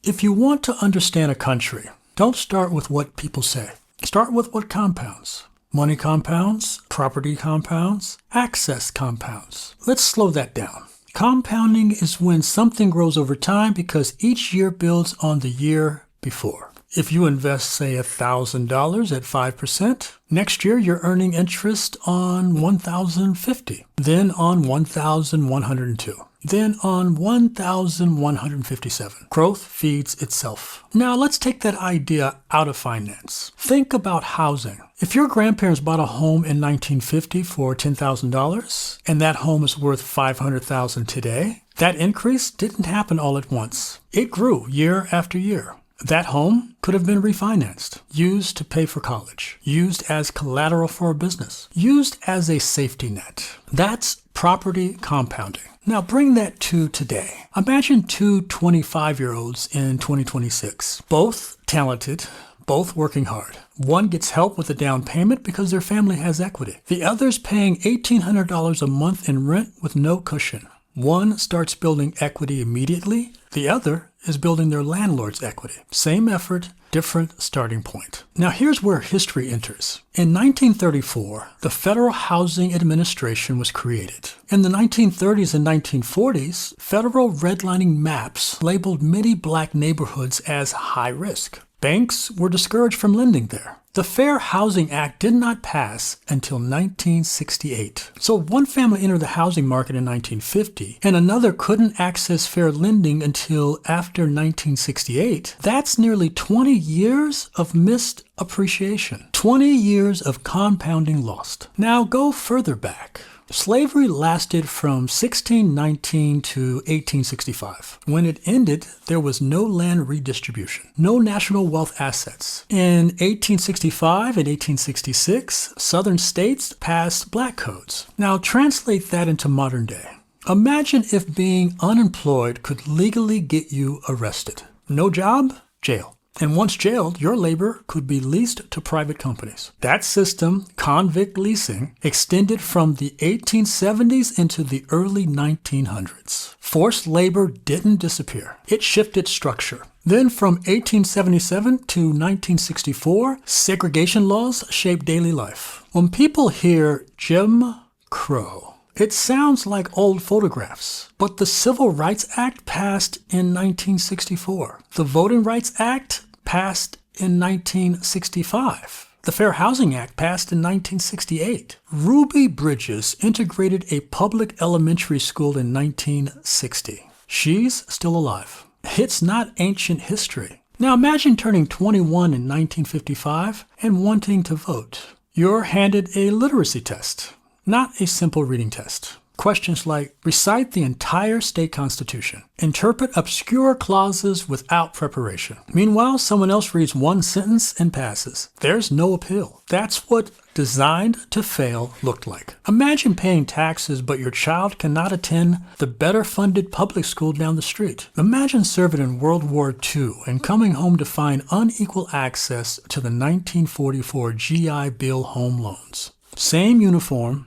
If you want to understand a country, don't start with what people say. Start with what compounds. Money compounds, property compounds, access compounds. Let's slow that down. Compounding is when something grows over time because each year builds on the year before. If you invest, say, $1,000 at 5%, next year you're earning interest on $1,050, then on $1,102, then on $1,157. Growth feeds itself. Now let's take that idea out of finance. Think about housing. If your grandparents bought a home in 1950 for $10,000 and that home is worth $500,000 today, that increase didn't happen all at once. It grew year after year. That home could have been refinanced, used to pay for college, used as collateral for a business, used as a safety net. That's property compounding. Now bring that to today. Imagine two 25-year-olds in 2026, both talented, both working hard. One gets help with a down payment because their family has equity. The other's paying $1,800 a month in rent with no cushion. One starts building equity immediately. The other is building their landlord's equity. Same effort, different starting point. Now here's where history enters. In 1934, the Federal Housing Administration was created. In the 1930s and 1940s, federal redlining maps labeled many black neighborhoods as high risk. Banks were discouraged from lending there. The Fair Housing Act did not pass until 1968. So one family entered the housing market in 1950 and another couldn't access fair lending until after 1968. That's nearly 20 years of missed appreciation. 20 years of compounding lost. Now go further back. Slavery lasted from 1619 to 1865. When it ended, there was no land redistribution, no national wealth assets. In 1865 and 1866, Southern states passed black codes. Now translate that into modern day. Imagine if being unemployed could legally get you arrested. No job? Jail. And once jailed, your labor could be leased to private companies. That system, convict leasing, extended from the 1870s into the early 1900s. Forced labor didn't disappear. It shifted structure. Then from 1877 to 1964, segregation laws shaped daily life. When people hear Jim Crow, it sounds like old photographs, but the Civil Rights Act passed in 1964. The Voting Rights Act passed in 1965. The Fair Housing Act passed in 1968. Ruby Bridges integrated a public elementary school in 1960. She's still alive. It's not ancient history. Now imagine turning 21 in 1955 and wanting to vote. You're handed a literacy test. Not a simple reading test. Questions like recite the entire state constitution, interpret obscure clauses without preparation. Meanwhile, someone else reads one sentence and passes. There's no appeal. That's what designed to fail looked like. Imagine paying taxes, but your child cannot attend the better funded public school down the street. Imagine serving in World War II and coming home to find unequal access to the 1944 GI Bill home loans. Same uniform,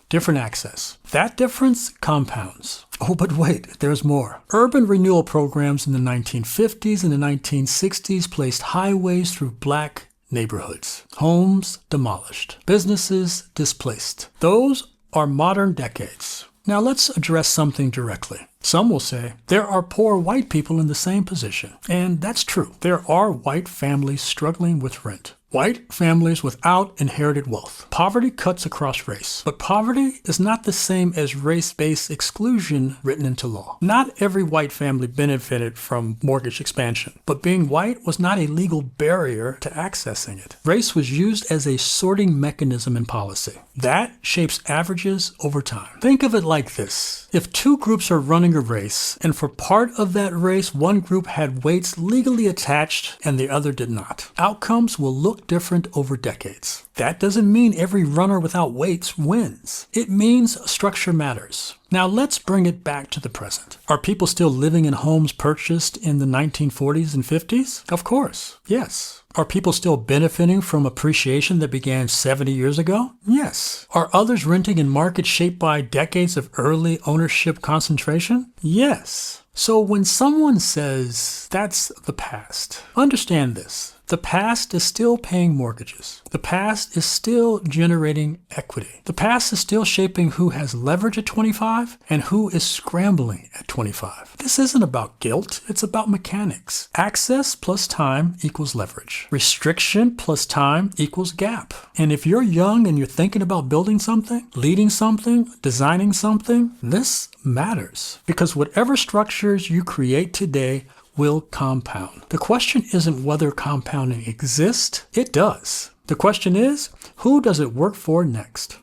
different access. That difference compounds. Oh, but wait, there's more. Urban renewal programs in the 1950s and the 1960s placed highways through black neighborhoods. Homes demolished. Businesses displaced. Those are modern decades. Now let's address something directly. Some will say there are poor white people in the same position. And that's true. There are white families struggling with rent. White families without inherited wealth. Poverty cuts across race. But poverty is not the same as race-based exclusion written into law. Not every white family benefited from mortgage expansion, but being white was not a legal barrier to accessing it. Race was used as a sorting mechanism in policy. That shapes averages over time. Think of it like this. If two groups are running a race, and for part of that race, one group had weights legally attached and the other did not, outcomes will look different over decades. That doesn't mean every runner without weights wins. It means structure matters. Now let's bring it back to the present. Are people still living in homes purchased in the 1940s and 50s? Of course, yes. Are people still benefiting from appreciation that began 70 years ago? Yes. Are others renting in markets shaped by decades of early ownership concentration? Yes. So when someone says that's the past, understand this. The past is still paying mortgages. The past is still generating equity. The past is still shaping who has leverage at 25 and who is scrambling at 25. This isn't about guilt, it's about mechanics. Access plus time equals leverage. Restriction plus time equals gap. And if you're young and you're thinking about building something, leading something, designing something, this matters. Because whatever structures you create today will compound. The question isn't whether compounding exists. It does. The question is, who does it work for next?